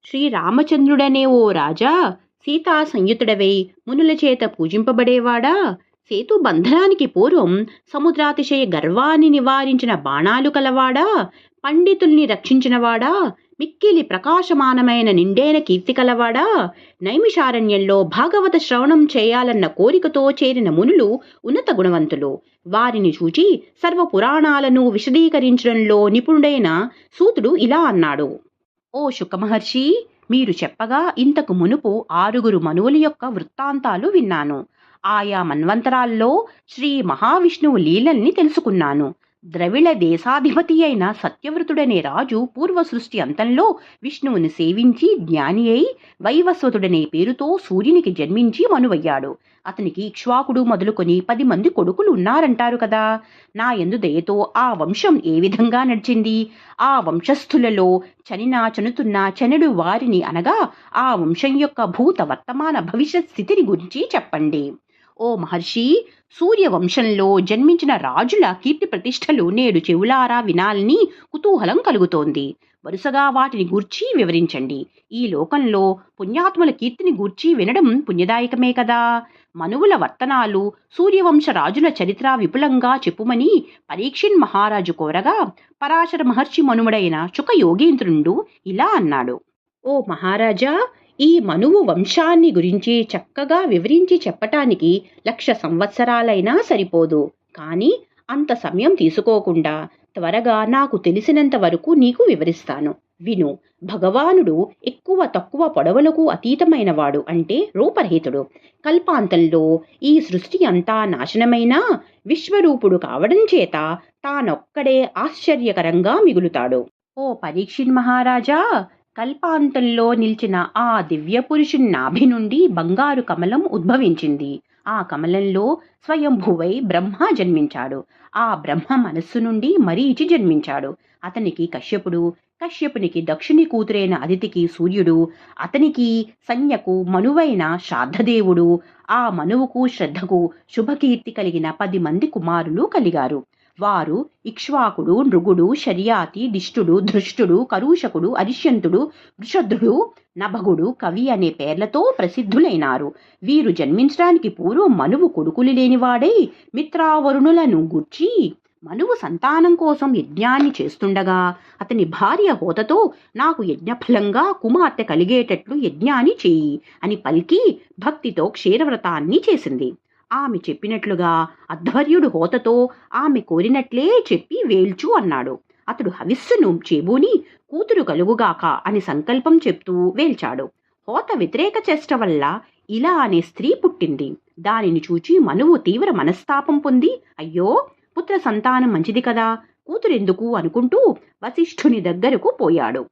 శ్రీరామచంద్రుడనే ఓ రాజా, సీతా సంయుతుడవై మునుల చేత పూజింపబడేవాడా, సేతు బంధనానికి పూర్వం సముద్రాతిశయ గర్వాన్ని నివారించిన బాణాలు కలవాడా, పండితుల్ని రక్షించినవాడా, మిక్కిలి ప్రకాశమానమైన నిండైన కీర్తి కలవాడా, నైమిషారణ్యంలో భాగవత శ్రవణం చేయాలన్న కోరికతో చేరిన మునులు ఉన్నత గుణవంతులు. వారిని చూచి సర్వపురాణాలను విశదీకరించడంలో నిపుణుడైన సూతుడు ఇలా అన్నాడు: ఓ శుకమహర్షి, మీరు చెప్పగా ఇంతకు మునుపు 6 మనువుల యొక్క వృత్తాంతాలు విన్నాను. ఆయా మన్వంతరాల్లో శ్రీ మహావిష్ణువు లీలల్ని తెలుసుకున్నాను. ద్రవిళ దేశాధిపతి అయిన సత్యవ్రతుడనే రాజు పూర్వ సృష్టి అంతంలో విష్ణువుని సేవించి జ్ఞాని అయి వైవస్వతుడనే పేరుతో సూర్యునికి జన్మించి మనువయ్యాడు. అతనికి ఇక్ష్వాకుడు మొదలుకొని 10 మంది కొడుకులు ఉన్నారంటారు కదా. నా యందు దయతో ఆ వంశం ఏ విధంగా నడిచింది, ఆ వంశస్థులలో చనినా చనుతున్నా చనుడు వారిని అనగా ఆ వంశం యొక్క భూత వర్తమాన భవిష్యత్ స్థితిని గురించి చెప్పండి. ఓ మహర్షి, సూర్యవంశంలో జన్మించిన రాజుల కీర్తి ప్రతిష్టలు నేడు చెవులారా వినాలని కుతూహలం కలుగుతోంది. వరుసగా వాటిని గూర్చి వివరించండి. ఈ లోకంలో పుణ్యాత్ముల కీర్తిని గూర్చి వినడం పుణ్యదాయకమే కదా. మనువుల వర్తనాలు, సూర్యవంశ రాజుల చరిత్ర విపులంగా చెప్పుమని పరీక్షిన్ మహారాజు కోరగా, పరాశర మహర్షి మనుమడైన శుక యోగేంద్రుండు ఇలా అన్నాడు: ఓ మహారాజా, ఈ మనువు వంశాన్ని గురించి చక్కగా వివరించి చెప్పటానికి 1,00,000 సంవత్సరాలైనా సరిపోదు. కానీ అంత సమయం తీసుకోకుండా త్వరగా నాకు తెలిసినంత వరకు నీకు వివరిస్తాను. విను. భగవానుడు ఎక్కువ తక్కువ పొడవులకు అతీతమైనవాడు, అంటే రూపరహితుడు. కల్పాంతంలో ఈ సృష్టి అంతా నాశనమైనా విశ్వరూపుడు కావడం చేత తానొక్కడే ఆశ్చర్యకరంగా మిగులుతాడు. ఓ పరీక్షిన్ మహారాజా, కల్పాంతంలో నిలిచిన ఆ దివ్య పురుషుని నాభి నుండి బంగారు కమలం ఉద్భవించింది. ఆ కమలంలో స్వయంభువై బ్రహ్మ జన్మించాడు. ఆ బ్రహ్మ మనస్సు నుండి మరీచి జన్మించాడు. అతనికి కశ్యపుడు, కశ్యపునికి దక్షుని కూతురైన అదితికి సూర్యుడు, అతనికి సంజ్ఞకు మనువైన శ్రాద్ధదేవుడు, ఆ మనువుకు శ్రద్ధకు శుభకీర్తి కలిగిన 10 మంది కుమారులు కలిగారు. వారు ఇక్ష్వాకుడు, నృగుడు, శర్యాతి, దిష్టుడు, ధృష్టుడు, కరూషకుడు, అరిష్యంతుడు, వృషధ్రుడు, నభగుడు, కవి అనే పేర్లతో ప్రసిద్ధులైనారు. వీరు జన్మించడానికి పూర్వం మనువు కొడుకులు లేనివాడై మిత్రావరుణులను గూర్చి మనువు సంతానం కోసం యజ్ఞాన్ని చేస్తుండగా అతని భార్య హోతతో, నాకు యజ్ఞఫలంగా కుమార్తె కలిగేటట్లు యజ్ఞాన్ని చేయి అని పలికి భక్తితో క్షీరవ్రతాన్ని చేసింది. ఆమె చెప్పినట్లుగా అధ్వర్యుడు హోతతో ఆమె కోరినట్లే చెప్పి వేల్చు అన్నాడు. అతడు హవిస్సును చేబూని కూతురు కలుగుగాక అని సంకల్పం చెప్తూ వేల్చాడు. హోత వ్యతిరేక చేష్ట వల్ల ఇలా అనే స్త్రీ పుట్టింది. దానిని చూచి మనువు తీవ్ర మనస్తాపం పొంది, అయ్యో, పుత్ర సంతానం మంచిది కదా, కూతురెందుకు అనుకుంటూ వశిష్ఠుని దగ్గరకు పోయాడు.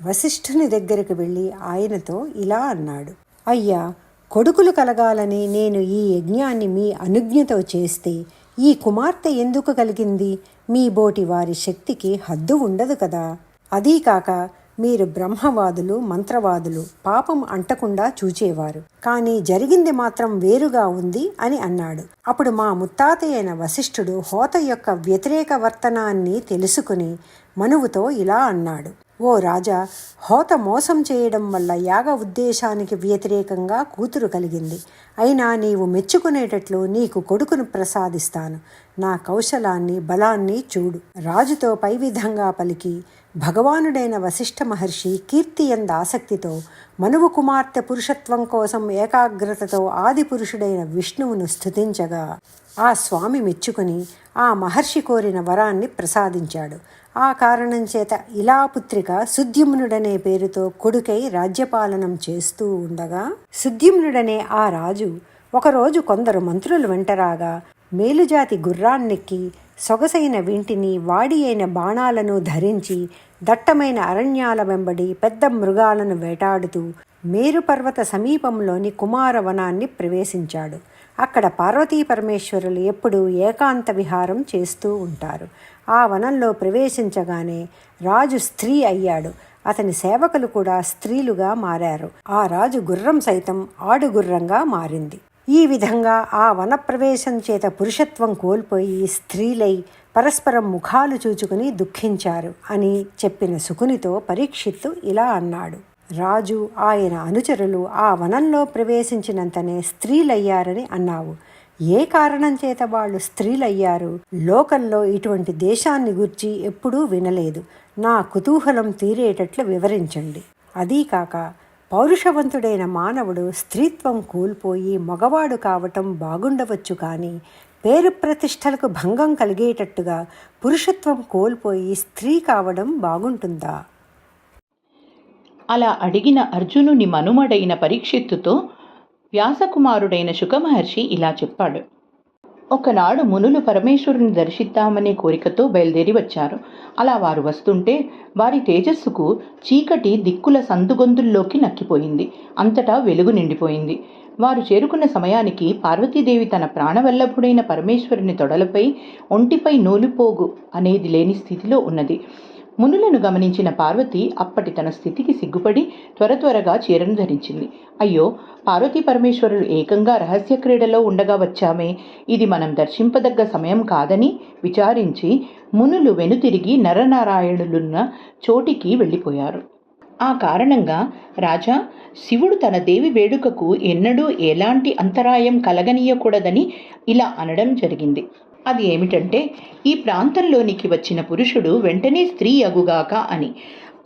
వశిష్ఠుని దగ్గరకు వెళ్ళి ఆయనతో ఇలా అన్నాడు: అయ్యా, కొడుకులు కలగాలని నేను ఈ యజ్ఞాన్ని మీ అనుజ్ఞతో చేస్తే ఈ కుమార్తె ఎందుకు కలిగింది? మీ బోటి వారి శక్తికి హద్దు ఉండదు కదా. అదీకాక మీరు బ్రహ్మవాదులు, మంత్రవాదులు, పాపం అంటకుండా చూచేవారు. కానీ జరిగింది మాత్రం వేరుగా ఉంది అని అన్నాడు. అప్పుడు మా ముత్తాత అయిన వశిష్ఠుడు హోత యొక్క వ్యతిరేక వర్తనాన్ని తెలుసుకుని మనువుతో ఇలా అన్నాడు: ఓ రాజా, హోత మోసం చేయడం వల్ల యాగ ఉద్దేశానికి వ్యతిరేకంగా కూతురు కలిగింది. అయినా నీవు మెచ్చుకునేటట్లు నీకు కొడుకును ప్రసాదిస్తాను. నా కౌశలాన్ని, బలాన్ని చూడు. రాజుతో పై విధంగా పలికి భగవానుడైన వశిష్ఠ మహర్షి కీర్తి యంద ఆసక్తితో మనువు కుమార్తె పురుషత్వం కోసం ఏకాగ్రతతో ఆది పురుషుడైన విష్ణువును స్తుతించగా ఆ స్వామి మెచ్చుకుని ఆ మహర్షి కోరిన వరాన్ని ప్రసాదించాడు. ఆ కారణం చేత ఇలా పుత్రిక సుద్యుమ్నుడనే పేరుతో కొడుకై రాజ్యపాలనం చేస్తూ ఉండగా, సుద్యుమ్నుడనే ఆ రాజు ఒకరోజు కొందరు మంత్రులు వెంటరాగా మేలుజాతి గుర్రాన్నెక్కి సొగసైన వింటిని, వాడి అయిన బాణాలను ధరించి దట్టమైన అరణ్యాల వెంబడి పెద్ద మృగాలను వేటాడుతూ మేరుపర్వత సమీపంలోని కుమారవనాన్ని ప్రవేశించాడు. అక్కడ పార్వతీ పరమేశ్వరులు ఎప్పుడూ ఏకాంత విహారం చేస్తూ ఉంటారు. ఆ వనంలో ప్రవేశించగానే రాజు స్త్రీ అయ్యాడు. అతని సేవకులు కూడా స్త్రీలుగా మారారు. ఆ రాజు గుర్రం సైతం ఆడుగుర్రంగా మారింది. ఈ విధంగా ఆ వనప్రవేశం చేత పురుషత్వం కోల్పోయి స్త్రీలై పరస్పరం ముఖాలు చూచుకుని దుఃఖించారు అని చెప్పిన శుకునితో పరీక్షిత్తు ఇలా అన్నాడు: రాజు ఆయన అనుచరులు ఆ వనంలో ప్రవేశించినంతనే స్త్రీలయ్యారని అన్నావు. ఏ కారణం చేత వాళ్ళు స్త్రీలయ్యారు? లోకంలో ఇటువంటి దేశాన్ని గూర్చి ఎప్పుడూ వినలేదు. నా కుతూహలం తీరేటట్లు వివరించండి. అదీకాక పౌరుషవంతుడైన మానవుడు స్త్రీత్వం కోల్పోయి మగవాడు కావటం బాగుండవచ్చు, కానీ పేరు ప్రతిష్టలకు భంగం కలిగేటట్టుగా పురుషత్వం కోల్పోయి స్త్రీ కావడం బాగుంటుందా? అలా అడిగిన అర్జునుని మనుమడైన పరీక్షిత్తుతో వ్యాసకుమారుడైన శుకమహర్షి ఇలా చెప్పాడు. ఒకనాడు మునులు పరమేశ్వరుని దర్శిద్దామనే కోరికతో బయలుదేరి వచ్చారు. అలా వారు వస్తుంటే వారి తేజస్సుకు చీకటి దిక్కుల సందుగొందుల్లోకి నక్కిపోయింది. అంతటా వెలుగు నిండిపోయింది. వారు చేరుకున్న సమయానికి పార్వతీదేవి తన ప్రాణవల్లభుడైన పరమేశ్వరుని తొడలపై ఒంటిపై నూలుపోగు అనేది లేని స్థితిలో ఉన్నది. మునులను గమనించిన పార్వతి అప్పటి తన స్థితికి సిగ్గుపడి త్వరగా చీరను ధరించింది. అయ్యో, పార్వతీ పరమేశ్వరులు ఏకంగా రహస్య క్రీడలో ఉండగా వచ్చామే, ఇది మనం దర్శింపదగ్గ సమయం కాదని విచారించి మునులు వెనుతిరిగి నరనారాయణులున్న చోటికి వెళ్ళిపోయారు. ఆ కారణంగా రాజా, శివుడు తన దేవి వేడుకకు ఎన్నడూ ఎలాంటి అంతరాయం కలగనీయకూడదని ఇలా అనడం జరిగింది. అది ఏమిటంటే, ఈ ప్రాంతంలోనికి వచ్చిన పురుషుడు వెంటనే స్త్రీ అగుగాక అని.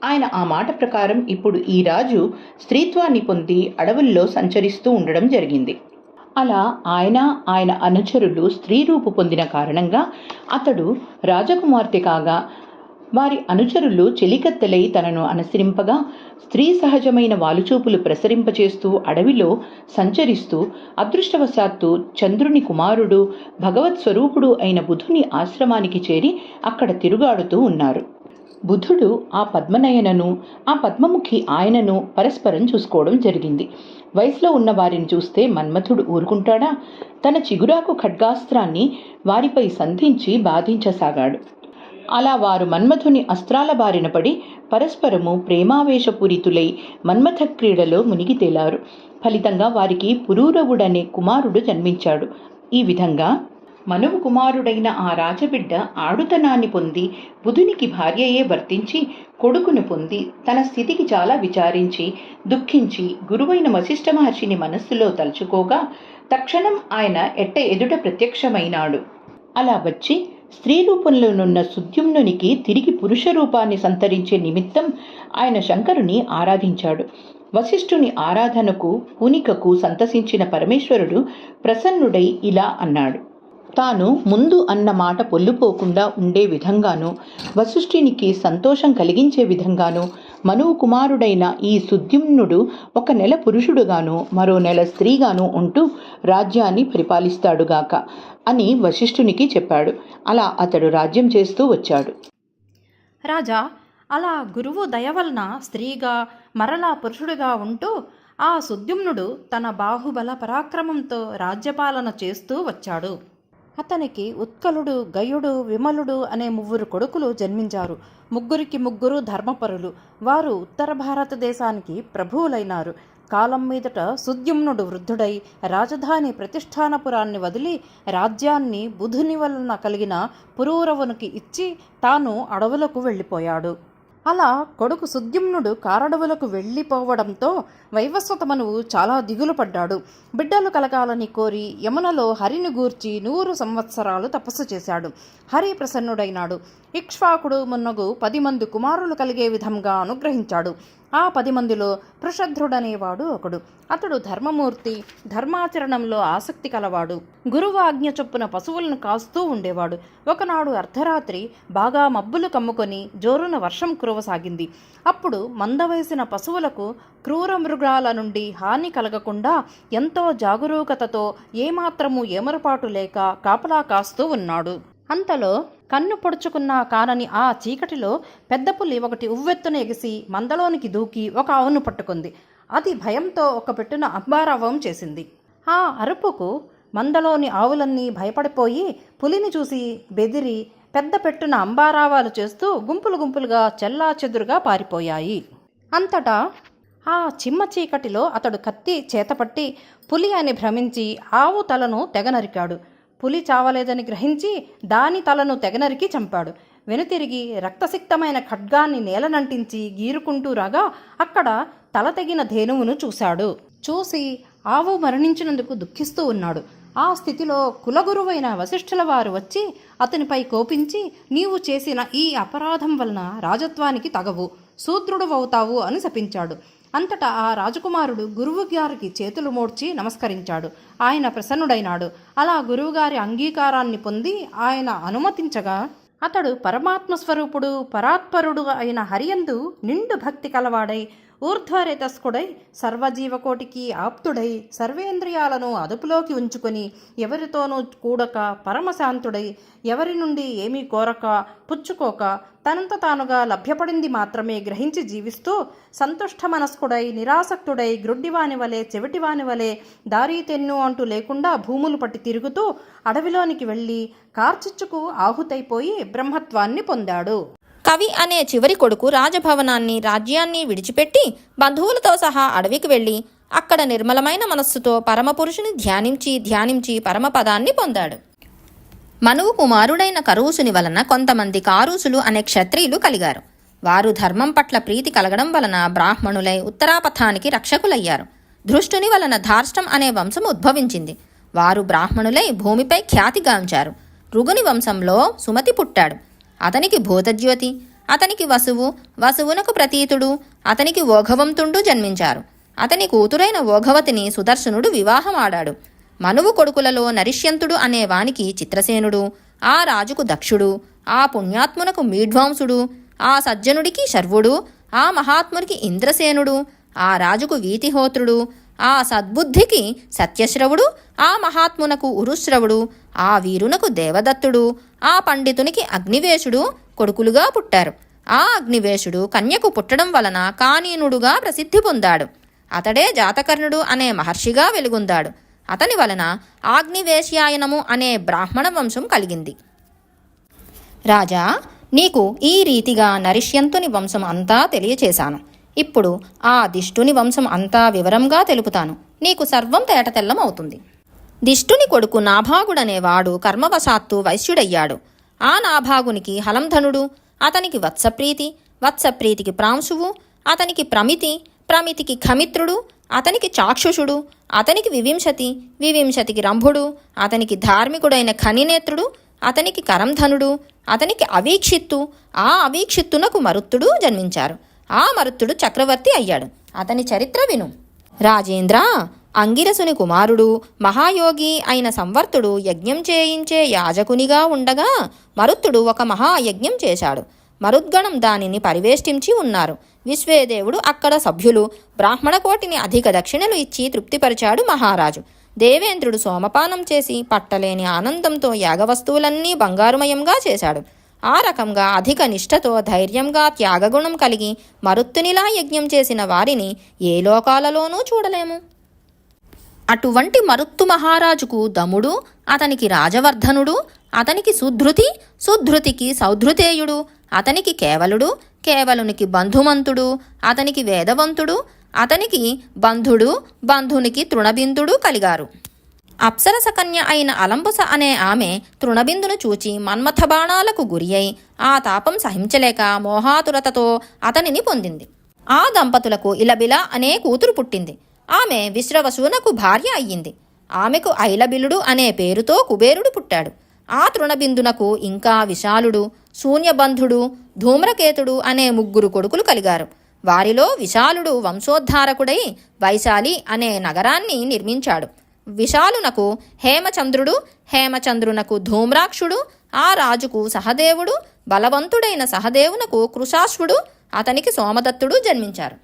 ఆయన ఆ మాట ప్రకారం ఇప్పుడు ఈ రాజు స్త్రీత్వాన్ని పొంది అడవుల్లో సంచరిస్తూ ఉండడం జరిగింది. అలా ఆయన అనుచరులు స్త్రీ రూపు పొందిన కారణంగా అతడు రాజకుమార్తె కాగా వారి అనుచరులు చెలికత్తెలై తనను అనుసరింపగా స్త్రీ సహజమైన వాలుచూపులు ప్రసరింపచేస్తూ అడవిలో సంచరిస్తూ అదృష్టవశాత్తు చంద్రుని కుమారుడు భగవత్ స్వరూపుడు అయిన బుధుని ఆశ్రమానికి చేరి అక్కడ తిరుగాడుతూ ఉన్నారు. బుధుడు ఆ పద్మనయనను ఆ పద్మముఖి ఆయనను పరస్పరం చూసుకోవడం జరిగింది. వయసులో ఉన్న వారిని చూస్తే మన్మథుడు ఊరుకుంటాడా? తన చిగురాకు ఖడ్గాస్త్రాన్ని వారిపై సంధించి బాధించసాగాడు. అలా వారు మన్మథుని అస్త్రాల బారిన పడి పరస్పరము ప్రేమావేశపూరితులై మన్మథ క్రీడలో మునిగి తేలారు. ఫలితంగా వారికి పురూరవుడనే కుమారుడు జన్మించాడు. ఈ విధంగా మనువు కుమారుడైన ఆ రాజబిడ్డ ఆడుతనాన్ని పొంది బుధునికి భార్యయే వర్తించి కొడుకును పొంది తన స్థితికి చాలా విచారించి దుఃఖించి గురువైన వశిష్ఠ మహర్షిని మనస్సులో తలుచుకోగా తక్షణం ఆయన ఎదుట ప్రత్యక్షమైనాడు. అలా వచ్చి స్త్రీ రూపంలోనున్న సుద్యుమ్నునికి తిరిగి పురుష రూపాన్ని సంతరించే నిమిత్తం ఆయన శంకరుని ఆరాధించాడు. వశిష్ఠుని ఆరాధనకు పూనికకు సంతసించిన పరమేశ్వరుడు ప్రసన్నుడై ఇలా అన్నాడు. తాను ముందు అన్న మాట పొల్లుపోకుండా ఉండే విధంగాను వశిష్ఠునికి సంతోషం కలిగించే విధంగాను మనువు కుమారుడైన ఈ సుద్యుమ్నుడు 1 నెల పురుషుడుగాను మరో నెల స్త్రీగాను ఉంటూ రాజ్యాన్ని పరిపాలిస్తాడుగాక అని వశిష్ఠునికి చెప్పాడు. అలా అతడు రాజ్యం చేస్తూ వచ్చాడు. రాజా, అలా గురువు దయ వలన స్త్రీగా మరలా పురుషుడిగా ఉంటూ ఆ సుద్యుమ్నుడు తన బాహుబల పరాక్రమంతో రాజ్యపాలన చేస్తూ వచ్చాడు. అతనికి ఉత్కలుడు, గయుడు, విమలుడు అనే 3 కొడుకులు జన్మించారు. 3 ధర్మపరులు. వారు ఉత్తర భారతదేశానికి ప్రభువులైనారు. కాలం మీదట సుద్యుమ్నుడు వృద్ధుడై రాజధాని ప్రతిష్టానపురాన్ని వదిలి రాజ్యాన్ని బుధుని వలన కలిగిన పురూరవునికి ఇచ్చి తాను అడవులకు వెళ్ళిపోయాడు. అలా కొడుకు సుద్యుమ్నుడు కారడవులకు వెళ్ళిపోవడంతో వైవస్వత మనువు చాలా దిగులు పడ్డాడు. బిడ్డలు కలగాలని కోరి యమునలో హరిని గూర్చి 100 సంవత్సరాలు తపస్సు చేశాడు. హరి ప్రసన్నుడైనాడు. ఇక్ష్వాకుడు మున్నగు 10 మంది కుమారులు కలిగే విధంగా అనుగ్రహించాడు. ఆ 10 మందిలో పృషధ్రుడనేవాడు ఒకడు. అతడు ధర్మమూర్తి, ధర్మాచరణంలో ఆసక్తి కలవాడు. గురువు ఆజ్ఞ చొప్పున పశువులను కాస్తూ ఉండేవాడు. ఒకనాడు అర్ధరాత్రి బాగా మబ్బులు కమ్ముకొని జోరున వర్షం కురవసాగింది. అప్పుడు మందవేసిన పశువులకు క్రూర మృగాల నుండి హాని కలగకుండా ఎంతో జాగరూకతతో ఏమాత్రము ఏమరపాటు లేక కాపలా కాస్తూ ఉన్నాడు. అంతలో కన్ను పొడుచుకున్నా కానని ఆ చీకటిలో పెద్ద పులి ఒకటి ఉవ్వెత్తున ఎగిసి మందలోనికి దూకి ఒక ఆవును పట్టుకుంది. అది భయంతో ఒక పెట్టున అంబారావం చేసింది. ఆ అరుపుకు మందలోని ఆవులన్నీ భయపడిపోయి పులిని చూసి బెదిరి పెద్ద పెట్టున అంబారావాలు చేస్తూ గుంపులుగా చెల్లాచెదురుగా పారిపోయాయి. అంతటా ఆ చిమ్మ చీకటిలో అతడు కత్తి చేతపట్టి పులి అని భ్రమించి ఆవు తలను తెగనరికాడు. పులి చావలేదని గ్రహించి దాని తలను తెగనరికి చంపాడు. వెనుతిరిగి రక్తసిక్తమైన ఖడ్గాన్ని నేలనంటించి గీరుకుంటూ రాగా అక్కడ తల తెగిన ధేనువును చూసి ఆవు మరణించినందుకు దుఃఖిస్తూ ఉన్నాడు. ఆ స్థితిలో కులగురువైన వశిష్ఠుల వారు వచ్చి అతనిపై కోపించి, నీవు చేసిన ఈ అపరాధం వలన రాజత్వానికి తగవు, శూద్రుడువవుతావు అని శపించాడు. అంతటా ఆ రాజకుమారుడు గురువు గారికి చేతులు మోడ్చి నమస్కరించాడు. ఆయన ప్రసన్నుడైనాడు. అలా గురువుగారి అంగీకారాన్ని పొంది ఆయన అనుమతించగా అతడు పరమాత్మ స్వరూపుడు పరాత్పరుడు అయిన హరియందు నిండు భక్తి కలవాడై ఊర్ధ్వరేతస్కుడై సర్వజీవకోటికి ఆప్తుడై సర్వేంద్రియాలను అదుపులోకి ఉంచుకొని ఎవరితోనూ కూడక పరమశాంతుడై ఎవరి నుండి ఏమీ కోరక పుచ్చుకోక తనంత తానుగా లభ్యపడింది మాత్రమే గ్రహించి జీవిస్తూ సంతుష్ట మనస్కుడై నిరాసక్తుడై గ్రుడ్డివాని వలె చెవిటివాని వలె దారి తెన్ను అంటూ లేకుండా భూములు పట్టి తిరుగుతూ అడవిలోనికి వెళ్ళి కార్చిచ్చుకు ఆహుతైపోయి బ్రహ్మత్వాన్ని పొందాడు. కవి అనే చివరి కొడుకు రాజభవనాన్ని రాజ్యాన్ని విడిచిపెట్టి బంధువులతో సహా అడవికి వెళ్ళి అక్కడ నిర్మలమైన మనస్సుతో పరమపురుషుని ధ్యానించి పరమపదాన్ని పొందాడు. మనువు కుమారుడైన కరూసుని వలన కొంతమంది కారూసులు అనే క్షత్రియులు కలిగారు. వారు ధర్మం పట్ల ప్రీతి కలగడం వలన బ్రాహ్మణులై ఉత్తరాపథానికి రక్షకులయ్యారు. ధృష్టుని వలన ధార్ష్టం అనే వంశం ఉద్భవించింది. వారు బ్రాహ్మణులై భూమిపై ఖ్యాతిగాంచారు. రుగుని వంశంలో సుమతి పుట్టాడు. అతనికి భూతజ్యోతి, అతనికి వసువునకు ప్రతీతుడు, అతనికి ఓఘవంతుండు జన్మించారు. అతని కూతురైన ఓఘవతిని సుదర్శనుడు వివాహమాడాడు. మనువు కొడుకులలో నరిష్యంతుడు అనే వానికి చిత్రసేనుడు, ఆ రాజుకు దక్షుడు, ఆ పుణ్యాత్మునకు మీఢ్వాంసుడు, ఆ సజ్జనుడికి శర్వుడు, ఆ మహాత్మునికి ఇంద్రసేనుడు, ఆ రాజుకు వీతిహోత్రుడు, ఆ సద్బుద్ధికి సత్యశ్రవుడు, ఆ మహాత్మునకు ఉరుశ్రవుడు, ఆ వీరునకు దేవదత్తుడు, ఆ పండితునికి అగ్నివేశుడు కొడుకులుగా పుట్టారు. ఆ అగ్నివేశుడు కన్యకు పుట్టడం వలన కానీనుడుగా ప్రసిద్ధి పొందాడు. అతడే జాతకర్ణుడు అనే మహర్షిగా వెలుగొందాడు. అతని వలన ఆగ్నివేశ్యాయనము అనే బ్రాహ్మణ వంశం కలిగింది. రాజా, నీకు ఈ రీతిగా నరిష్యంతుని వంశం అంతా తెలియచేశాను. ఇప్పుడు ఆ దిష్టుని వంశం అంతా వివరంగా తెలుపుతాను. నీకు సర్వం తేటతెల్లం అవుతుంది. దిష్టుని కొడుకు నాభాగుడనేవాడు కర్మవశాత్తు వైశ్యుడయ్యాడు. ఆ నాభాగునికి హలంధనుడు, అతనికి వత్సప్రీతికి ప్రాంశువు, అతనికి ప్రమితికి ఖమిత్రుడు, అతనికి చాక్షుషుడు, అతనికి వివింశతికి రంభుడు, అతనికి ధార్మికుడైన ఖనినేత్రుడు, అతనికి కరంధనుడు, అతనికి అవీక్షిత్తు, ఆ అవీక్షిత్తునకు మరుత్తుడు జన్మించారు. ఆ మరుత్తుడు చక్రవర్తి అయ్యాడు. అతని చరిత్ర విను. రాజేంద్ర, అంగిరసుని కుమారుడు మహాయోగి అయిన సంవర్తుడు యజ్ఞం చేయించే యాజకునిగా ఉండగా మరుత్తుడు ఒక మహాయజ్ఞం చేశాడు. మరుద్గణం దానిని పరివేష్టించి ఉన్నారు. విశ్వేదేవుడు అక్కడ సభ్యులు బ్రాహ్మణకోటిని అధిక దక్షిణలు ఇచ్చి తృప్తిపరిచాడు మహారాజు. దేవేంద్రుడు సోమపానం చేసి పట్టలేని ఆనందంతో యాగవస్తువులన్నీ బంగారుమయంగా చేశాడు. ఆ రకంగా అధిక నిష్ఠతో ధైర్యంగా త్యాగగుణం కలిగి మరుత్తునిలా యజ్ఞం చేసిన వారిని ఏ లోకాలలోనూ చూడలేము. అటువంటి మరుత్తు మహారాజుకు దముడు, అతనికి రాజవర్ధనుడు, అతనికి సుధృతికి సౌధృతేయుడు, అతనికి కేవలుడు, కేవలునికి బంధుమంతుడు, అతనికి వేదవంతుడు, అతనికి బంధునికి తృణబిందుడు కలిగారు. అప్సరస కన్య అయిన అలంబుస అనే ఆమె తృణబిందును చూచి మన్మథ బాణాలకు గురి అయి ఆ తాపం సహించలేక మోహాతురతతో అతనిని పొందింది. ఆ దంపతులకు ఇలబిల అనే కూతురు పుట్టింది. ఆమె విశ్రవసునకు భార్య అయ్యింది. ఆమెకు ఐలబిలుడు అనే పేరుతో కుబేరుడు పుట్టాడు. ఆ తృణబిందునకు ఇంకా విశాలుడు, శూన్యబంధుడు, ధూమ్రకేతుడు అనే 3 కొడుకులు కలిగారు. వారిలో విశాలుడు వంశోద్ధారకుడై వైశాలి అనే నగరాన్ని నిర్మించాడు. విశాలునకు హేమచంద్రునకు ధూమ్రాక్షుడు, ఆ రాజుకు సహదేవుడు, బలవంతుడైన సహదేవునకు కృశాశ్వుడు, అతనికి సోమదత్తుడు జన్మించారు.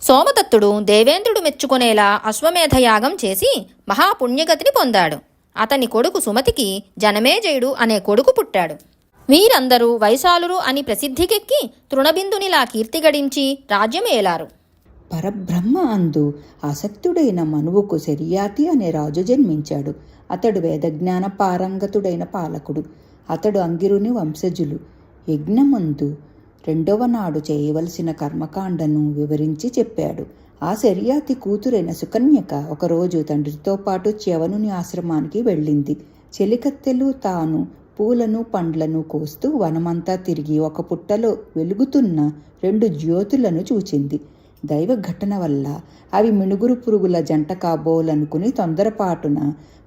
సోమదత్తుడు దేవేంద్రుడు మెచ్చుకునేలా అశ్వమేధయాగం చేసి మహాపుణ్యగతిని పొందాడు. అతని కొడుకు సుమతికి జనమేజయుడు అనే కొడుకు పుట్టాడు. వీరందరూ వైశాలురు అని ప్రసిద్ధికెక్కి తృణబిందునిలా కీర్తిగడించి రాజ్యమేలారు. పరబ్రహ్మ అందు ఆసక్తుడైన మనువుకు శర్యాతి అనే రాజు జన్మించాడు. అతడు వేదజ్ఞాన పారంగతుడైన పాలకుడు. అతడు అంగిరుని వంశజులు. యజ్ఞమందు 2వ నాడు చేయవలసిన కర్మకాండను వివరించి చెప్పాడు. ఆ శర్యాతి కూతురైన సుకన్యక ఒకరోజు తండ్రితో పాటు చ్యవనుని ఆశ్రమానికి వెళ్ళింది. చెలికత్తెలు తాను పూలను పండ్లను కోస్తూ వనమంతా తిరిగి ఒక పుట్టలో వెలుగుతున్న 2 జ్యోతులను చూచింది. దైవ ఘటన వల్ల అవి మిణుగురు పురుగుల జంట కాబోలనుకుని తొందరపాటున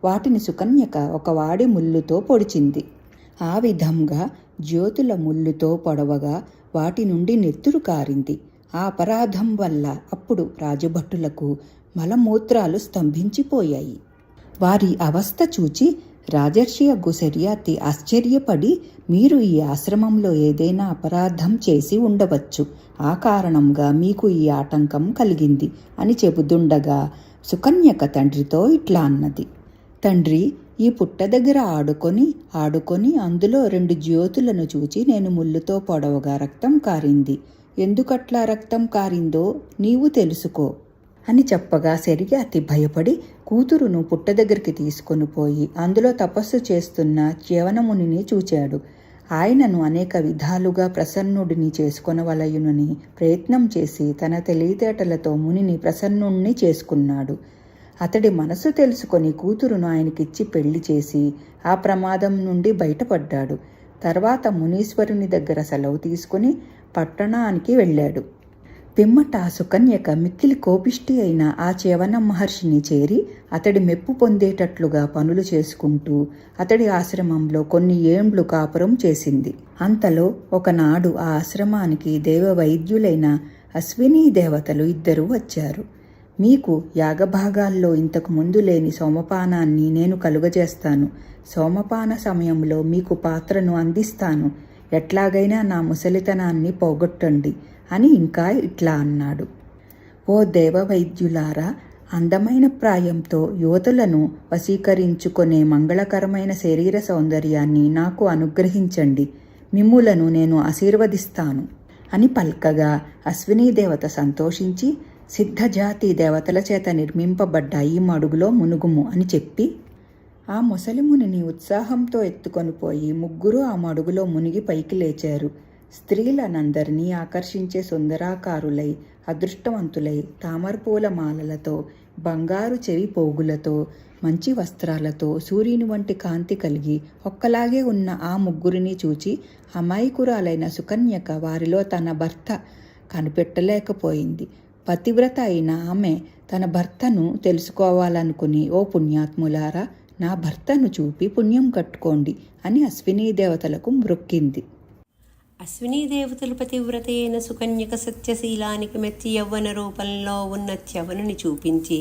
వాటిని సుకన్యక ఒక వాడి ముల్లుతో పొడిచింది. ఆ విధంగా జ్యోతుల ముల్లుతో పొడవగా వాటి నుండి నెత్తురు కారింది. ఆ అపరాధం వల్ల అప్పుడు రాజభటులకు మలమూత్రాలు స్తంభించిపోయాయి. వారి అవస్థ చూచి రాజర్షి అగ్గు శర్యాతి ఆశ్చర్యపడి, మీరు ఈ ఆశ్రమంలో ఏదైనా అపరాధం చేసి ఉండవచ్చు, ఆ కారణంగా మీకు ఈ ఆటంకం కలిగింది అని చెబుతుండగా సుకన్యక తండ్రితో ఇట్లా అన్నది. తండ్రి, ఈ పుట్ట దగ్గర ఆడుకొని అందులో 2 జ్యోతులను చూచి నేను ముళ్ళుతో పొడవగా రక్తం కారింది. ఎందుకట్లా రక్తం కారిందో నీవు తెలుసుకో అని చెప్పగా శర్యాతి భయపడి కూతురును పుట్ట దగ్గరికి తీసుకొని పోయి అందులో తపస్సు చేస్తున్న చ్యవనమునిని చూచాడు. ఆయనను అనేక విధాలుగా ప్రసన్నుడిని చేసుకొనవలయునని ప్రయత్నం చేసి తన తెలివితేటలతో మునిని ప్రసన్నుణ్ణి చేసుకున్నాడు. అతడి మనసు తెలుసుకొని కూతురును ఆయనకిచ్చి పెళ్లి చేసి ఆ ప్రమాదం నుండి బయటపడ్డాడు. తర్వాత మునీశ్వరుని దగ్గర సెలవు తీసుకుని పట్టణానికి వెళ్ళాడు. పిమ్మట సుకన్యక మిక్కిలి కోపిష్టి అయిన ఆ చ్యవన మహర్షిని చేరి అతడి మెప్పు పొందేటట్లుగా పనులు చేసుకుంటూ అతడి ఆశ్రమంలో కొన్ని ఏండ్లు కాపురం చేసింది. అంతలో ఒకనాడు ఆ ఆశ్రమానికి దేవవైద్యులైన అశ్వినీ దేవతలు 2 వచ్చారు. మీకు యాగభాగాల్లో ఇంతకు ముందు లేని సోమపానాన్ని నేను కలుగజేస్తాను. సోమపాన సమయంలో మీకు పాత్రను అందిస్తాను. ఎట్లాగైనా నా ముసలితనాన్ని పోగొట్టండి అని ఇంకా ఇట్లా అన్నాడు. ఓ దేవవైద్యులారా, అందమైన ప్రాయంతో యువతులను వశీకరించుకునే మంగళకరమైన శరీర సౌందర్యాన్ని నాకు అనుగ్రహించండి. మిమ్ములను నేను ఆశీర్వదిస్తాను అని పల్కగా అశ్వినీ దేవత సంతోషించి, సిద్ధజాతి దేవతల చేత నిర్మింపబడ్డ ఈ మడుగులో మునుగుము అని చెప్పి ఆ ముసలిమునిని ఉత్సాహంతో ఎత్తుకొని పోయి 3 ఆ మడుగులో మునిగి పైకి లేచారు. స్త్రీలనందరినీ ఆకర్షించే సుందరాకారులై, అదృష్టవంతులై, తామరపూల మాలలతో, బంగారు చెవి పోగులతో, మంచి వస్త్రాలతో, సూర్యుని వంటి కాంతి కలిగి ఒక్కలాగే ఉన్న ఆ 3 చూచి అమాయకురాలైన సుకన్యక వారిలో తన భర్త కనిపెట్టలేకపోయింది. పతివ్రత అయిన ఆమె తన భర్తను తెలుసుకోవాలనుకుని, ఓ పుణ్యాత్ములారా, నా భర్తను చూపి పుణ్యం కట్టుకోండి అని అశ్వినీ దేవతలకు మ్రొక్కింది. అశ్వినీ దేవతలు పతివ్రత అయిన సుకన్యక సత్యశీలానికి మెచ్చి యవ్వన రూపంలో ఉన్న చ్యవనుని చూపించి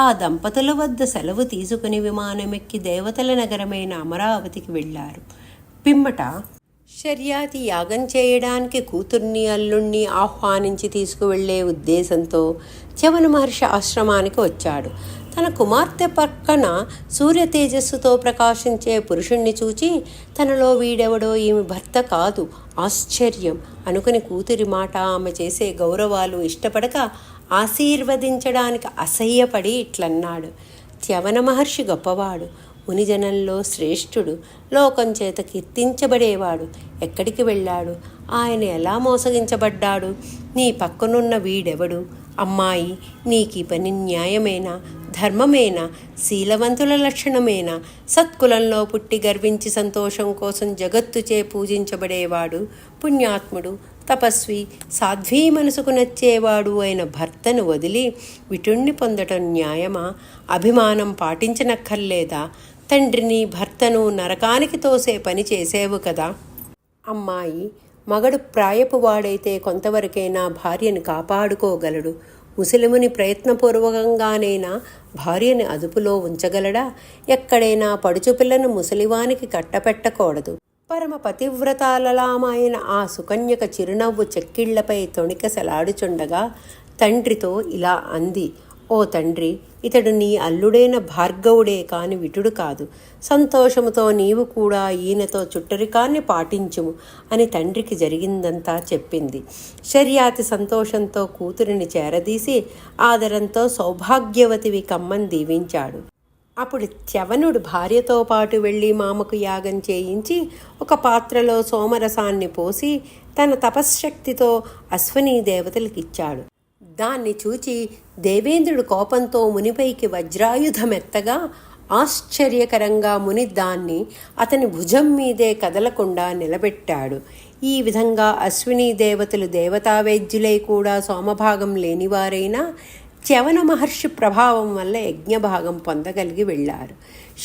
ఆ దంపతుల వద్ద సెలవు తీసుకుని విమానమెక్కి దేవతల నగరమైన అమరావతికి వెళ్ళారు. పిమ్మట శర్యాతి యాగం చేయడానికి కూతుర్ని అల్లుణ్ణి ఆహ్వానించి తీసుకువెళ్లే ఉద్దేశంతో చ్యవన మహర్షి ఆశ్రమానికి వచ్చాడు. తన కుమార్తె పక్కన సూర్య తేజస్సుతో ప్రకాశించే పురుషుణ్ణి చూచి తనలో వీడెవడో ఈమె భర్త కాదు, ఆశ్చర్యం అనుకుని కూతురి మాట, ఆమె చేసే గౌరవాలు ఇష్టపడక ఆశీర్వదించడానికి అసహ్యపడి ఇట్లన్నాడు. చ్యవన మహర్షి గొప్పవాడు, మునిజనంలో శ్రేష్ఠుడు, లోకం చేత కీర్తించబడేవాడు. ఎక్కడికి వెళ్ళాడు? ఆయన ఎలా మోసగించబడ్డాడు? నీ పక్కనున్న వీడెవడు? అమ్మాయి, నీకీ పని న్యాయమేనా, ధర్మమేనా, శీలవంతుల లక్షణమేనా? సత్కులంలో పుట్టి గర్వించి సంతోషం కోసం జగత్తుచే పూజించబడేవాడు, పుణ్యాత్ముడు, తపస్వి, సాధ్వీ మనసుకు నచ్చేవాడు అయిన భర్తను వదిలి విటుణ్ణి పొందటం న్యాయమా? అభిమానం పాటించనక్కర్లేదా? తండ్రిని భర్తను నరకానికి తోసే పని చేసేవు కదా. అమ్మాయి, మగడు ప్రాయపు వాడైతే కొంతవరకైనా భార్యను కాపాడుకోగలడు. ముసలిముని ప్రయత్నపూర్వకంగానైనా భార్యని అదుపులో ఉంచగలడా? ఎక్కడైనా పడుచుపిల్లను ముసలివానికి కట్టపెట్టకూడదు. పరమ పతివ్రతాలలామైన ఆ సుకన్యక చిరునవ్వు చెక్కిళ్లపై తొణికసలాడుచుండగా తండ్రితో ఇలా అంది. ఓ తండ్రి, ఇతడు నీ అల్లుడైన భార్గవుడే కాని విటుడు కాదు. సంతోషముతో నీవు కూడా ఈయనతో చుట్టరికాన్ని పాటించుము అని తండ్రికి జరిగిందంతా చెప్పింది. శర్యాతి సంతోషంతో కూతురిని చేరదీసి ఆదరంతో సౌభాగ్యవతివి కమ్మని దీవించాడు. అప్పుడు చ్యవనుడు భార్యతో పాటు వెళ్ళి మామకు యాగం చేయించి ఒక పాత్రలో సోమరసాన్ని పోసి తన తపశ్శక్తితో అశ్వినీ దేవతలకిచ్చాడు. దాన్ని చూచి దేవేంద్రుడు కోపంతో మునిపైకి వజ్రాయుధమెత్తగా ఆశ్చర్యకరంగా ముని దాన్ని అతని భుజం మీదే కదలకుండా నిలబెట్టాడు. ఈ విధంగా అశ్విని దేవతలు దేవతావేద్యులై కూడా సోమభాగం లేనివారైనా చ్యవన మహర్షి ప్రభావం వల్ల యజ్ఞభాగం పొందగలిగి వెళ్ళారు.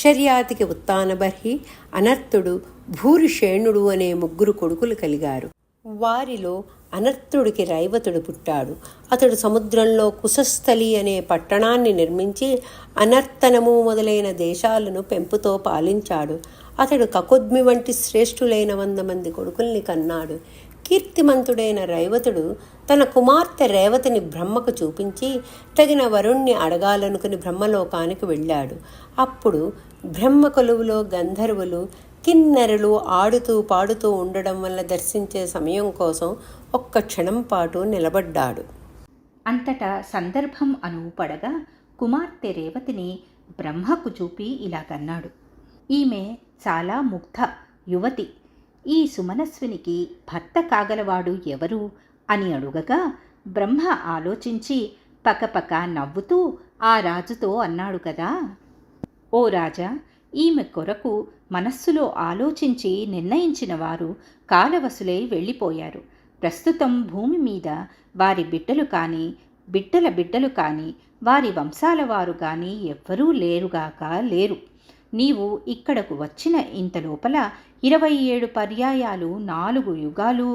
శర్యాతికి ఉత్తానబర్హి, అనర్తుడు, భూరిషేణుడు అనే 3 కొడుకులు కలిగారు. వారిలో అనర్తుడికి రైవతుడు పుట్టాడు. అతడు సముద్రంలో కుశస్థలి అనే పట్టణాన్ని నిర్మించి అనర్తనము మొదలైన దేశాలను పెంపుతో పాలించాడు. అతడు కకుద్మి వంటి శ్రేష్ఠులైన 100 మంది కొడుకుల్ని కన్నాడు. కీర్తిమంతుడైన రైవతుడు తన కుమార్తె రేవతిని బ్రహ్మకు చూపించి తగిన వరుణ్ణి అడగాలనుకుని బ్రహ్మలోకానికి వెళ్ళాడు. అప్పుడు బ్రహ్మ కొలువులో గంధర్వులు, కిన్నెరలు ఆడుతూ పాడుతూ ఉండడం వల్ల దర్శించే సమయం కోసం ఒక్క క్షణం పాటు నిలబడ్డాడు. అంతటా సందర్భం అనువుపడగా కుమార్తె రేవతిని బ్రహ్మకు చూపి ఇలాగన్నాడు. ఈమె చాలా ముగ్ధ యువతి. ఈ సుమనస్వినికి భర్త కాగలవాడు ఎవరు అని అడుగగా బ్రహ్మ ఆలోచించి పకపక నవ్వుతూ ఆ రాజుతో అన్నాడు కదా, ఓ రాజా, ఈమె కొరకు మనస్సులో ఆలోచించి నిర్ణయించిన వారు కాలవసులై వెళ్ళిపోయారు. ప్రస్తుతం భూమి మీద వారి బిడ్డలు కానీ బిడ్డల బిడ్డలు కానీ వారి వంశాల వారు కానీ ఎవ్వరూ లేరుగాక లేరు. నీవు ఇక్కడకు వచ్చిన ఇంతలోపల 27 పర్యాయాలు 4 యుగాలు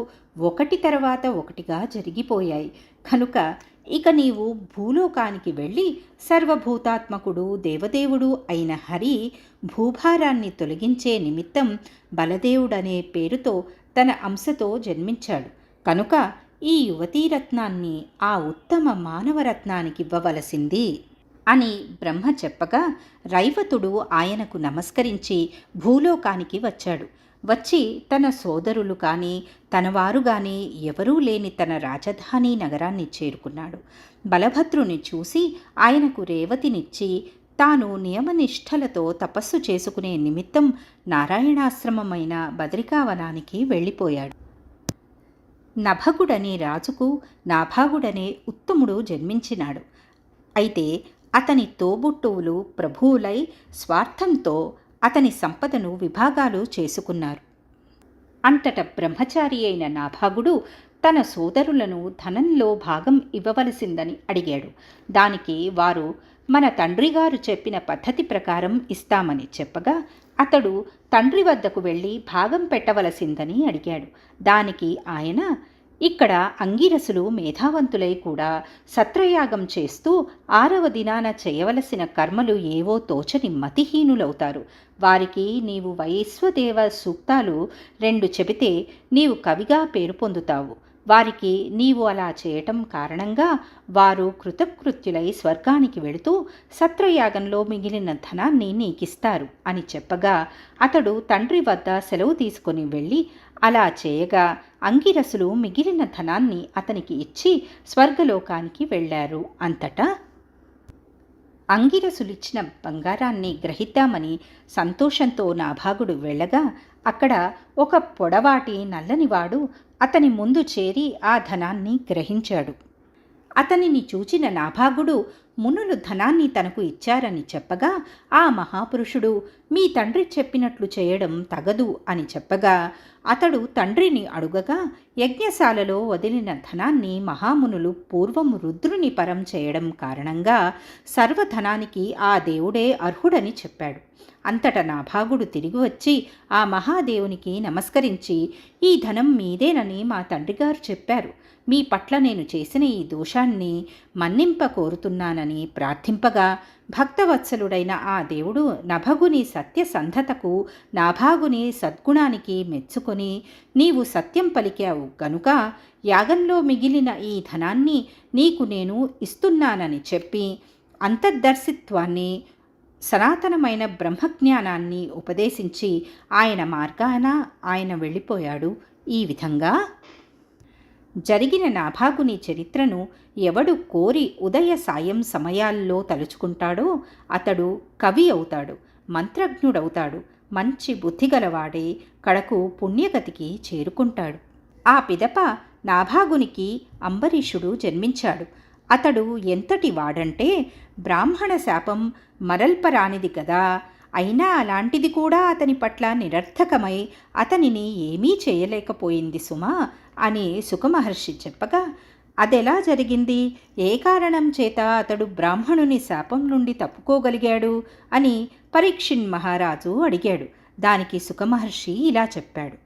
ఒకటి తర్వాత ఒకటిగా జరిగిపోయాయి. కనుక ఇక నీవు భూలోకానికి వెళ్ళి సర్వభూతాత్మకుడు దేవదేవుడు అయిన హరి భూభారాన్ని తొలగించే నిమిత్తం బలదేవుడనే పేరుతో తన అంశతో జన్మించాడు. కనుక ఈ యువతీరత్నాన్ని ఆ ఉత్తమ మానవరత్నానికి ఇవ్వవలసింది అని బ్రహ్మ చెప్పగా రైవతుడు ఆయనకు నమస్కరించి భూలోకానికి వచ్చాడు. వచ్చి తన సోదరులు కానీ తనవారు కానీ ఎవరూ లేని తన రాజధాని నగరాన్ని చేరుకున్నాడు. బలభద్రుని చూసి ఆయనకు రేవతినిచ్చి తాను నియమనిష్టలతో తపస్సు చేసుకునే నిమిత్తం నారాయణాశ్రమమైన బద్రికావనానికి వెళ్ళిపోయాడు. నభగుడనే రాజుకు నాభాగుడనే ఉత్తముడు జన్మించినాడు. అయితే అతని తోబుట్టువులు ప్రభువులై స్వార్థంతో అతని సంపదను విభాగాలు చేసుకున్నారు. అంతట బ్రహ్మచారి అయిన నాభాగుడు తన సోదరులను ధనంలో భాగం ఇవ్వవలసిందని అడిగాడు. దానికి వారు మన తండ్రిగారు చెప్పిన పద్ధతి ప్రకారం ఇస్తామని చెప్పగా అతడు తండ్రి వద్దకు వెళ్ళి భాగం పెట్టవలసిందని అడిగాడు. దానికి ఆయన, ఇక్కడ అంగిరసులు మేధావంతులై కూడా సత్రయాగం చేస్తూ 6వ దినాన చేయవలసిన కర్మలు ఏవో తోచని మతిహీనులవుతారు. వారికి నీవు వైశ్వదేవ సూక్తాలు 2 చెబితే నీవు కవిగా పేరు పొందుతావు. వారికి నీవు అలా చేయటం కారణంగా వారు కృతకృత్యులై స్వర్గానికి వెళుతూ సత్రయాగంలో మిగిలిన ధనాన్ని నీకిస్తారు అని చెప్పగా అతడు తండ్రి వద్ద సెలవు తీసుకొని వెళ్ళి అలా చేయగా అంగిరసులు మిగిలిన ధనాన్ని అతనికి ఇచ్చి స్వర్గలోకానికి వెళ్ళారు. అంతటా అంగిరసులిచ్చిన బంగారాన్ని గ్రహిద్దామని సంతోషంతో నాభాగుడు వెళ్ళగా అక్కడ ఒక పొడవాటి నల్లనివాడు అతని ముందు చేరి ఆ ధనాన్ని గ్రహించాడు. అతనిని చూచిన నాభాగుడు మునులు ధనాన్ని తనకు ఇచ్చారని చెప్పగా ఆ మహాపురుషుడు మీ తండ్రి చెప్పినట్లు చేయడం తగదు అని చెప్పగా అతడు తండ్రిని అడుగగా యజ్ఞశాలలో వదిలిన ధనాన్ని మహామునులు పూర్వం రుద్రుని పరం చేయడం కారణంగా సర్వధనానికి ఆ దేవుడే అర్హుడని చెప్పాడు. అంతట నాభాగుడు తిరిగి వచ్చి ఆ మహాదేవునికి నమస్కరించి ఈ ధనం మీదేనని మా తండ్రిగారు చెప్పారు. మీ పట్ల నేను చేసిన ఈ దోషాన్ని మన్నింప కోరుతున్నానని ప్రార్థింపగా భక్తవత్సలుడైన ఆ దేవుడు నభగుని సత్యసంధతకు నాభాగుని సద్గుణానికి మెచ్చుకొని నీవు సత్యం పలికావు గనుక యాగంలో మిగిలిన ఈ ధనాన్ని నీకు నేను ఇస్తున్నానని చెప్పి అంతర్దర్శిత్వాన్ని సనాతనమైన బ్రహ్మజ్ఞానాన్ని ఉపదేశించి ఆయన మార్గాన ఆయన వెళ్ళిపోయాడు. ఈ విధంగా జరిగిన నాభాగుని చరిత్రను ఎవడు కోరి ఉదయ సాయం సమయాల్లో తలుచుకుంటాడో అతడు కవి అవుతాడు, మంత్రజ్ఞుడవుతాడు, మంచి బుద్ధిగలవాడే కడకు పుణ్యగతికి చేరుకుంటాడు. ఆ పిదప నాభాగునికి అంబరీషుడు జన్మించాడు. అతడు ఎంతటి వాడంటే బ్రాహ్మణ శాపం మరల్పరానిది కదా. అయినా అలాంటిది కూడా అతని పట్ల నిరర్థకమై అతనిని ఏమీ చేయలేకపోయింది సుమా అని సుఖమహర్షి చెప్పగా, అదెలా జరిగింది, ఏ కారణం చేత అతడు బ్రాహ్మణుని శాపం నుండి తప్పుకోగలిగాడు అని పరీక్షిన్ మహారాజు అడిగాడు. దానికి సుఖమహర్షి ఇలా చెప్పాడు.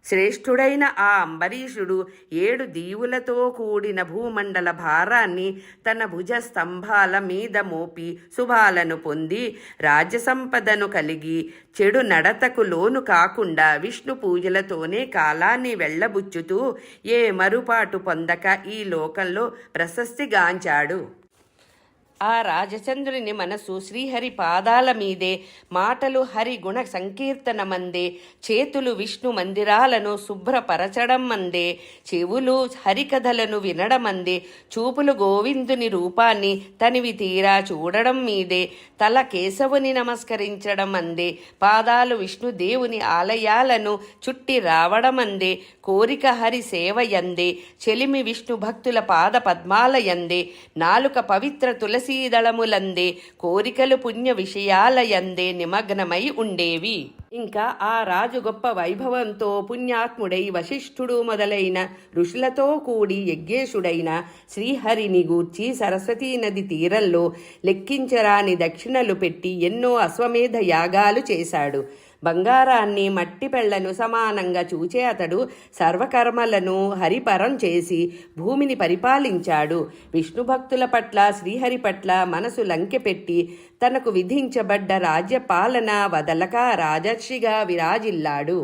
శ్రేష్ఠుడైన ఆ అంబరీషుడు 7 దీవులతో కూడిన భూమండల భారాన్ని తన భుజ స్తంభాల మీద మోపి శుభాలను పొంది రాజ్యసంపదను కలిగి చెడు నడతకు లోను కాకుండా విష్ణు పూజలతోనే కాలాన్ని వెళ్ళబుచ్చుతూ ఏ మరుపాటు పొందక ఈ లోకంలో ప్రశస్తిగాంచాడు. ఆ రాజచంద్రుని మనసు శ్రీహరి పాదాల మీదే, మాటలు హరి గుణ సంకీర్తనమందే, చేతులు విష్ణు మందిరాలను శుభ్రపరచడం మందే, చెవులు హరికథలను వినడమందే, చూపులు గోవిందుని రూపాన్ని తనివి తీరా చూడడం మీదే, తల కేశవుని నమస్కరించడం అందే, పాదాలు విష్ణుదేవుని ఆలయాలను చుట్టి రావడమందే, కోరిక హరి సేవయందే, చెలిమి విష్ణు భక్తుల పాద పద్మాలయందే, నాలుక పవిత్ర తులసీదళములందే, కోరికలు పుణ్య విషయాలయందే నిమగ్నమై ఉండేవి. ఇంకా ఆ రాజు గొప్ప వైభవంతో పుణ్యాత్ముడై వశిష్ఠుడు మొదలైన ఋషులతో కూడి యజ్ఞేశుడైన శ్రీహరిని గూర్చి సరస్వతీ నది తీరంలో లెక్కించరాని దక్షిణలు పెట్టి ఎన్నో అశ్వమేధ యాగాలు చేశాడు. బంగారాన్ని మట్టి పెళ్లను సమానంగా చూచే అతడు సర్వకర్మలను హరిపరం చేసి భూమిని పరిపాలించాడు. విష్ణు భక్తుల పట్ల శ్రీహరి పట్ల మనసు లంకెపెట్టి తనకు విధించబడ్డ రాజ్యపాలన వదలక రాజర్షిగా విరాజిల్లాడు.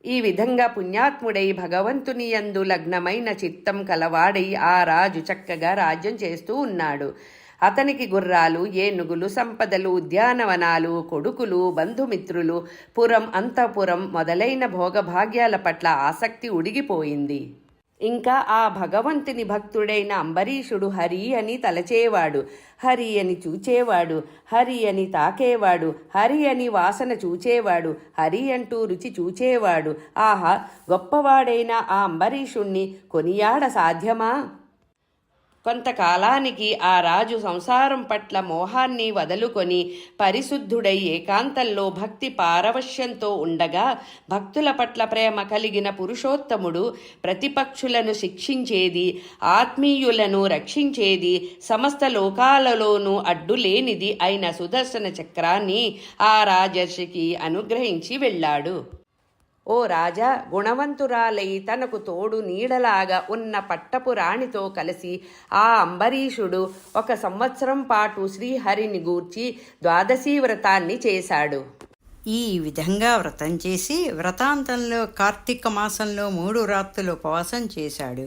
ఈ విధంగా పుణ్యాత్ముడై భగవంతుని యందు లగ్నమైన చిత్తం కలవాడై ఆ రాజు చక్కగా రాజ్యం చేస్తూ ఉన్నాడు. అతనికి గుర్రాలు, ఏనుగులు, సంపదలు, ఉద్యానవనాలు, కొడుకులు, బంధుమిత్రులు, పురం, అంతఃపురం మొదలైన భోగభాగ్యాల పట్ల ఆసక్తి ఉడిగిపోయింది. ఇంకా ఆ భగవంతుని భక్తుడైన అంబరీషుడు హరి అని తలచేవాడు, హరి అని చూచేవాడు, హరి అని తాకేవాడు, హరి అని వాసన చూచేవాడు, హరి అంటూ రుచి చూచేవాడు. ఆహా, గొప్పవాడైన ఆ అంబరీషుణ్ణి కొనియాడ సాధ్యమా? కొంతకాలానికి ఆ రాజు సంసారం పట్ల మోహాన్ని వదులుకొని పరిశుద్ధుడై ఏకాంతంలో భక్తి పారవశ్యంతో ఉండగా, భక్తుల పట్ల ప్రేమ కలిగిన పురుషోత్తముడు ప్రతిపక్షులను శిక్షించేది, ఆత్మీయులను రక్షించేది, సమస్త లోకాలలోనూ అడ్డులేనిది అయిన సుదర్శన చక్రాన్ని ఆ రాజర్షికి అనుగ్రహించి వెళ్ళాడు. ఓ రాజా, గుణవంతురాలై తనకు తోడు నీడలాగా ఉన్న పట్టపు రాణితో కలిసి ఆ అంబరీషుడు 1 సంవత్సరం పాటు శ్రీహరిని గూర్చి ద్వాదశీ వ్రతాన్ని చేశాడు. ఈ విధంగా వ్రతం చేసి వ్రతాంతంలో కార్తీక మాసంలో 3 రాత్రులు ఉపవాసం చేశాడు.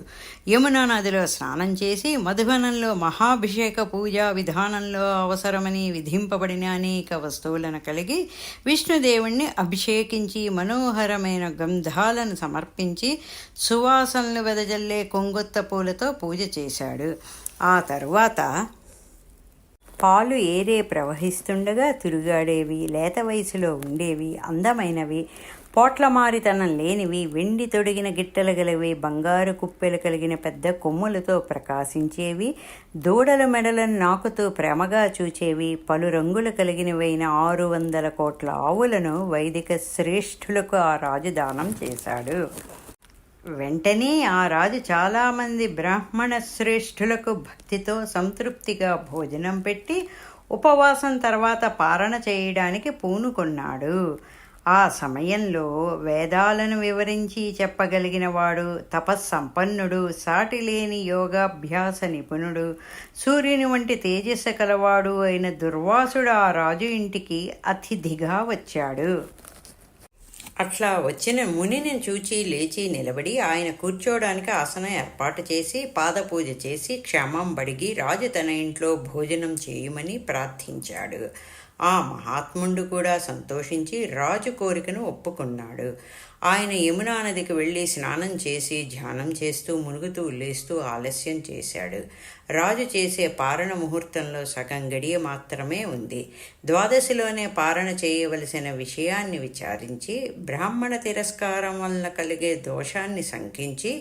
యమునా నదిలో స్నానం చేసి మధువనంలో మహాభిషేక పూజా విధానంలో అవసరమని విధింపబడిన అనేక వస్తువులను కలిగి విష్ణుదేవుణ్ణి అభిషేకించి మనోహరమైన గంధాలను సమర్పించి సువాసనలు వెదజల్లే కొంగొత్త పూలతో పూజ చేశాడు. ఆ తరువాత పాలు ఏరే ప్రవహిస్తుండగా తిరుగాడేవి, లేత వయసులో ఉండేవి, అందమైనవి, పోట్లమారితనం లేనివి, వెండి తొడిగిన గిట్టలు గలవి, బంగారు కుప్పెలు కలిగిన పెద్ద కొమ్ములతో ప్రకాశించేవి, దూడల మెడలను నాకుతూ ప్రేమగా చూచేవి, పలు రంగులు కలిగినవైన 600 కోట్ల ఆవులను వైదిక శ్రేష్ఠులకు ఆ రాజు దానం చేశాడు. వెంటనే ఆ రాజు చాలామంది బ్రాహ్మణ శ్రేష్ఠులకు భక్తితో సంతృప్తిగా భోజనం పెట్టి ఉపవాసం తర్వాత పారణ చేయడానికి పూనుకున్నాడు. ఆ సమయంలో వేదాలను వివరించి చెప్పగలిగినవాడు, తపస్సంపన్నుడు, సాటిలేని యోగాభ్యాస నిపుణుడు, సూర్యుని వంటి తేజస్సు కలవాడు అయిన దుర్వాసుడు ఆ రాజు ఇంటికి అతిథిగా వచ్చాడు. అట్లా వచ్చిన మునిని చూచి లేచి నిలబడి ఆయన కూర్చోడానికి ఆసనం ఏర్పాటు చేసి పాదపూజ చేసి క్షేమం బడిగి రాజు తన ఇంట్లో భోజనం చేయమని ప్రార్థించాడు. ఆ మహాత్ముడు కూడా సంతోషించి రాజు కోరికను ఒప్పుకున్నాడు. ఆయన యమునా నదికి వెళ్ళి స్నానం చేసి ధ్యానం చేస్తూ మునుగుతూ లేస్తూ ఆలస్యం చేశాడు. రాజు చేసే పారణ ముహూర్తంలో సగం గడియ మాత్రమే ఉంది. ద్వాదశిలోనే పారణ చేయవలసిన విషయాన్ని విచారించి బ్రాహ్మణ తిరస్కారం వలన కలిగే దోషాన్ని శంకించి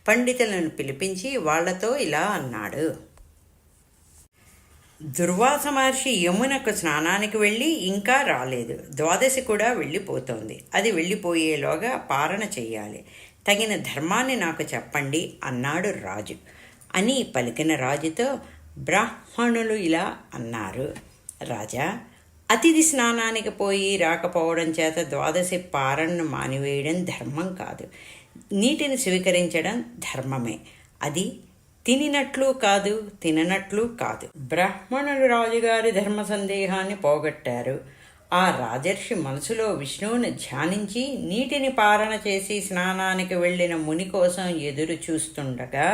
పండితులను పిలిపించి వాళ్లతో ఇలా అన్నాడు. దుర్వాస మహర్షి యమునకు స్నానానికి వెళ్ళి ఇంకా రాలేదు. ద్వాదశి కూడా వెళ్ళిపోతోంది. అది వెళ్ళిపోయేలోగా పారణ చెయ్యాలి. తగిన ధర్మాన్ని నాకు చెప్పండి అన్నాడు రాజు. అని పలికిన రాజుతో బ్రాహ్మణులు ఇలా అన్నారు. రాజా, అతిథి స్నానానికి పోయి రాకపోవడం చేత ద్వాదశి పారణను మానివేయడం ధర్మం కాదు. నీటిని స్వీకరించడం ధర్మమే. అది తినినట్లు కాదు, తిననట్లు కాదు. బ్రాహ్మణులు రాజుగారి ధర్మ సందేహాన్ని పోగొట్టారు. ఆ రాజర్షి మనసులో విష్ణువుని ధ్యానించి నీటిని పారణ చేసి స్నానానికి వెళ్ళిన ముని కోసం ఎదురు చూస్తుండగా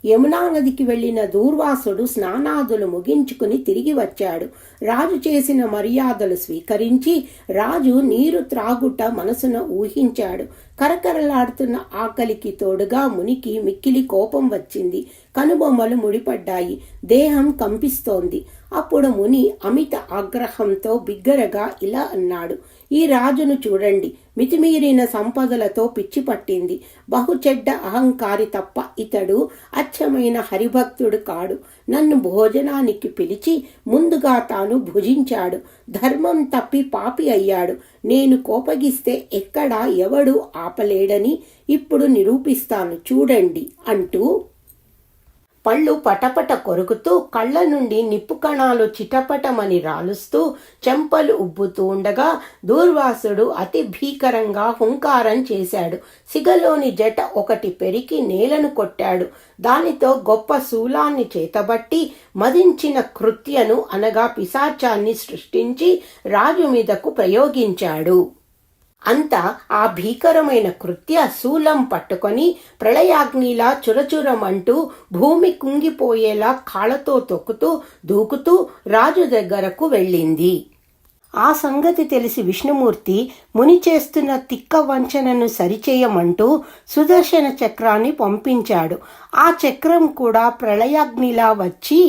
యమునా నదికి వెళ్లిన దూర్వాసుడు స్నానాదులు ముగించుకుని తిరిగి వచ్చాడు. రాజు చేసిన మర్యాదలు స్వీకరించి రాజు నీరు త్రాగుట మనసున ఊహించాడు. కరకరలాడుతున్న ఆకలికి తోడుగా మునికి మిక్కిలి కోపం వచ్చింది. కనుబొమ్మలు ముడిపడ్డాయి. దేహం కంపిస్తోంది. అప్పుడు ముని అమిత ఆగ్రహంతో బిగ్గరగా ఇలా అన్నాడు. ఈ రాజును చూడండి, మితిమీరిన సంపదలతో పిచ్చి పట్టింది. బహుచెడ్డ అహంకారి తప్ప ఇతడు అచ్చమైన హరిభక్తుడు కాడు. నన్ను భోజనానికి పిలిచి ముందుగా తాను భుజించాడు. ధర్మం తప్పి పాపి అయ్యాడు. నేను కోపగిస్తే ఎక్కడా ఎవడు ఆపలేడని ఇప్పుడు నిరూపిస్తాను చూడండి అంటూ పళ్ళు పటపట కొరుకుతూ కళ్ళ నుండి నిప్పు కణాలు చిటపటమని రాలుస్తూ చెంపలు ఉబ్బుతూ ఉండగా దూర్వాసుడు అతి భీకరంగా హుంకారం చేశాడు. సిగలోని జట ఒకటి పెరికి నేలను కొట్టాడు. దానితో గొప్ప శూలాన్ని చేతబట్టి మదించిన కృత్యను అనగా పిశాచాన్ని సృష్టించి రాజు మీదకు ప్రయోగించాడు. అంతా ఆ భీకరమైన కృత్య శూలం పట్టుకొని ప్రళయాగ్నిలా చురచురమంటూ భూమి కుంగిపోయేలా కాళ్ళతో తొక్కుతూ దూకుతూ రాజు దగ్గరకు వెళ్ళింది. ఆ సంగతి తెలిసి విష్ణుమూర్తి ముని చేస్తున్న తిక్క వంచనను సరిచేయమంటూ సుదర్శన చక్రాన్ని పంపించాడు. ఆ చక్రం కూడా ప్రళయాగ్నిలా వచ్చి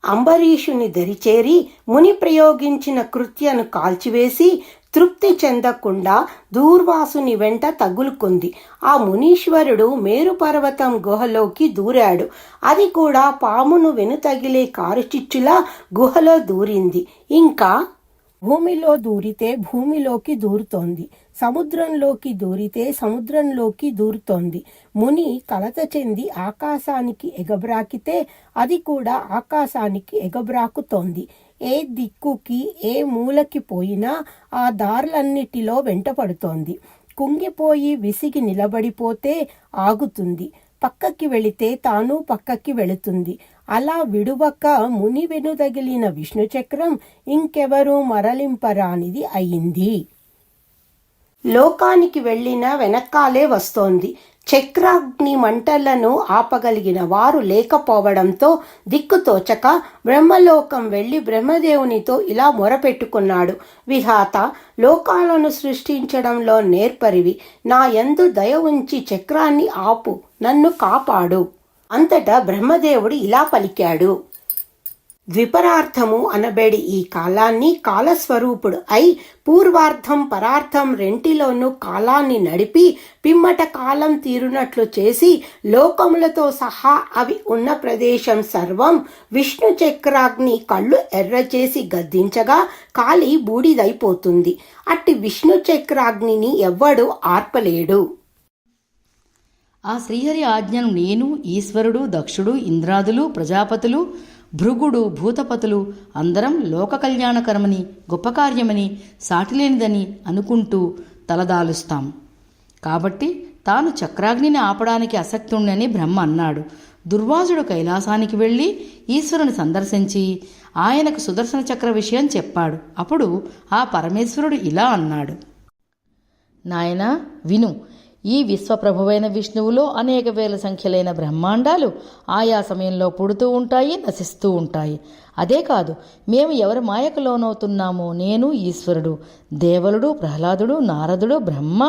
అంబరీషుని దరిచేరి ముని ప్రయోగించిన కృత్యను కాల్చివేసి తృప్తి చెందకుండా దూర్వాసుని వెంట తగులుకుంది. ఆ మునీశ్వరుడు మేరుపర్వతం గుహలోకి దూరాడు. అది కూడా పామును వెనుతగిలే కారుచిచ్చులా గుహలో దూరింది. ఇంకా భూమిలో దూరితే భూమిలోకి దూరుతోంది, సముద్రంలోకి దూరితే సముద్రంలోకి దూరుతోంది. ముని కలత చెంది ఆకాశానికి ఎగబ్రాకితే అది కూడా ఆకాశానికి ఎగబ్రాకుతోంది. ఏ దిక్కుకి ఏ మూలకి పోయినా ఆ దారులన్నిటిలో వెంటపడుతోంది. కుంగిపోయి విసిగి నిలబడిపోతే ఆగుతుంది. పక్కకి వెళితే తాను పక్కకి వెళుతుంది. అలా విడువక ముని వెనుదగిలిన విష్ణుచక్రం ఇంకెవరూ మరలింపరానిది అయింది. లోకానికి వెళ్ళిన వెనకాలే వస్తోంది. చక్రాగ్ని మంటలను ఆపగలిగిన వారు లేకపోవడంతో దిక్కుతోచక బ్రహ్మలోకం వెళ్ళి బ్రహ్మదేవునితో ఇలా మొరపెట్టుకున్నాడు. విధాత, లోకాలను సృష్టించడంలో నేర్పరివి, నా యందు దయ ఉంచి చక్రాన్ని ఆపు, నన్ను కాపాడు. అంతటా బ్రహ్మదేవుడు ఇలా పలికాడు. ద్విపరార్థము అనబడి ఈ కాలాన్ని కాలస్వరూపుడు అయి పూర్వార్థం పరార్థం రెంటిలోనూ కాలాన్ని నడిపి పిమ్మట కాలం తీరునట్లు చేసి లోకములతో సహా అవి ఉన్న ప్రదేశం సర్వం విష్ణు చక్రాగ్ని కళ్ళు ఎర్రచేసి గద్దించగా కాలి బూడిదైపోతుంది. అట్టి విష్ణు చక్రాగ్నిని ఎవ్వడు ఆర్పలేడు. ఆ శ్రీహరి ఆజ్ఞను నేను, ఈశ్వరుడు, దక్షుడు, ఇంద్రాదులు, ప్రజాపతులు, భృగుడు, భూతపతులు అందరం లోక కళ్యాణకరమని, గొప్ప కార్యమని, సాటిలేనిదని అనుకుంటూ తలదాలుస్తాం. కాబట్టి తాను చక్రాగ్నిని ఆపడానికి అసక్తుండని బ్రహ్మ అన్నాడు. దుర్వాసుడు కైలాసానికి వెళ్ళి ఈశ్వరుని సందర్శించి ఆయనకు సుదర్శన చక్ర విషయం చెప్పాడు. అప్పుడు ఆ పరమేశ్వరుడు ఇలా అన్నాడు. నాయనా విను, ఈ విశ్వప్రభువైన విష్ణువులో అనేక వేల సంఖ్యలైన బ్రహ్మాండాలు ఆయా సమయంలో పుడుతూ ఉంటాయి, నశిస్తూ ఉంటాయి. అదే కాదు, మేము ఎవరి మాయకు లోనవుతున్నామో నేను, ఈశ్వరుడు, దేవలుడు, ప్రహ్లాదుడు, నారదుడు, బ్రహ్మ,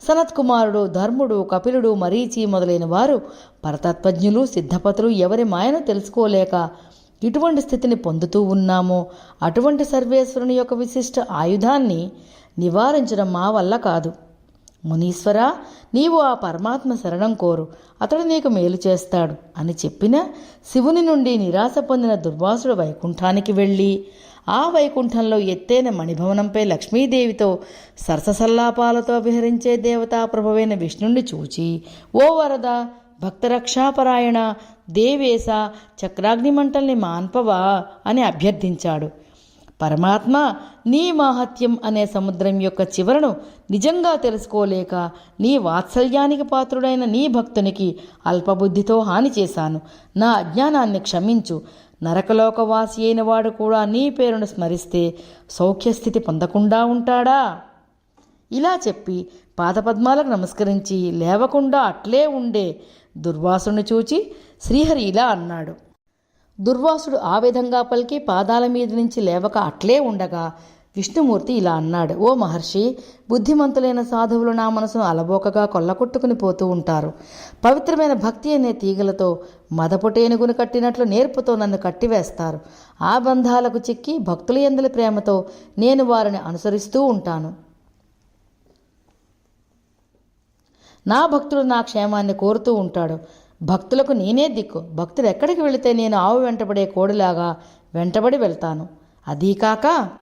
సనత్కుమారుడు, ధర్ముడు, కపిలుడు, మరీచి మొదలైన వారు పరతత్వజ్ఞులు, సిద్ధపతులు ఎవరి మాయను తెలుసుకోలేక ఇటువంటి స్థితిని పొందుతూ ఉన్నామో అటువంటి సర్వేశ్వరుని యొక్క విశిష్ట ఆయుధాన్ని నివారించడం మా వల్ల కాదు. మునీశ్వరా, నీవు ఆ పరమాత్మ శరణం కోరు, అతడు నీకు మేలు చేస్తాడు అని చెప్పిన శివుని నుండి నిరాశ పొందిన దుర్వాసుడు వైకుంఠానికి వెళ్ళి ఆ వైకుంఠంలో ఎత్తైన మణిభవనంపై లక్ష్మీదేవితో సరససల్లాపాలతో విహరించే దేవతా ప్రభువైన విష్ణుణ్ణి చూచి, ఓ వరద, భక్తరక్షాపరాయణ, దేవేశ, చక్రాగ్నిమంటల్ని మాన్పవా అని అభ్యర్థించాడు. పరమాత్మ, నీ మాహత్యం అనే సముద్రం యొక్క చివరను నిజంగా తెలుసుకోలేక నీ వాత్సల్యానికి పాత్రుడైన నీ భక్తునికి అల్పబుద్ధితో హాని చేశాను. నా అజ్ఞానాన్ని క్షమించు. నరకలోకవాసి అయిన వాడు కూడా నీ పేరును స్మరిస్తే సౌఖ్యస్థితి పొందకుండా ఉంటాడా? ఇలా చెప్పి పాదపద్మాలకు నమస్కరించి లేవకుండా అట్లే ఉండే దుర్వాసుని చూచి శ్రీహరి ఇలా అన్నాడు. దుర్వాసుడు ఆ విధంగా పలికి పాదాల మీద నుంచి లేవక అట్లే ఉండగా విష్ణుమూర్తి ఇలా అన్నాడు. ఓ మహర్షి, బుద్ధిమంతులైన సాధువులు నా మనసును అలబోకగా కొల్లకొట్టుకుని పోతూ ఉంటారు. పవిత్రమైన భక్తి అనే తీగలతో మదపుటేనుగును కట్టినట్లు నేర్పుతో నన్ను కట్టివేస్తారు. ఆ బంధాలకు చిక్కి భక్తుల యందలి ప్రేమతో నేను వారిని అనుసరిస్తూ ఉంటాను. నా భక్తుడు నా క్షేమాన్ని కోరుతూ ఉంటాడు. భక్తులకు నేనే దిక్కు. భక్తులు ఎక్కడికి వెళితే నేను ఆవు వెంటబడే కోడిలాగా వెంటబడి వెళ్తాను. అదీకాక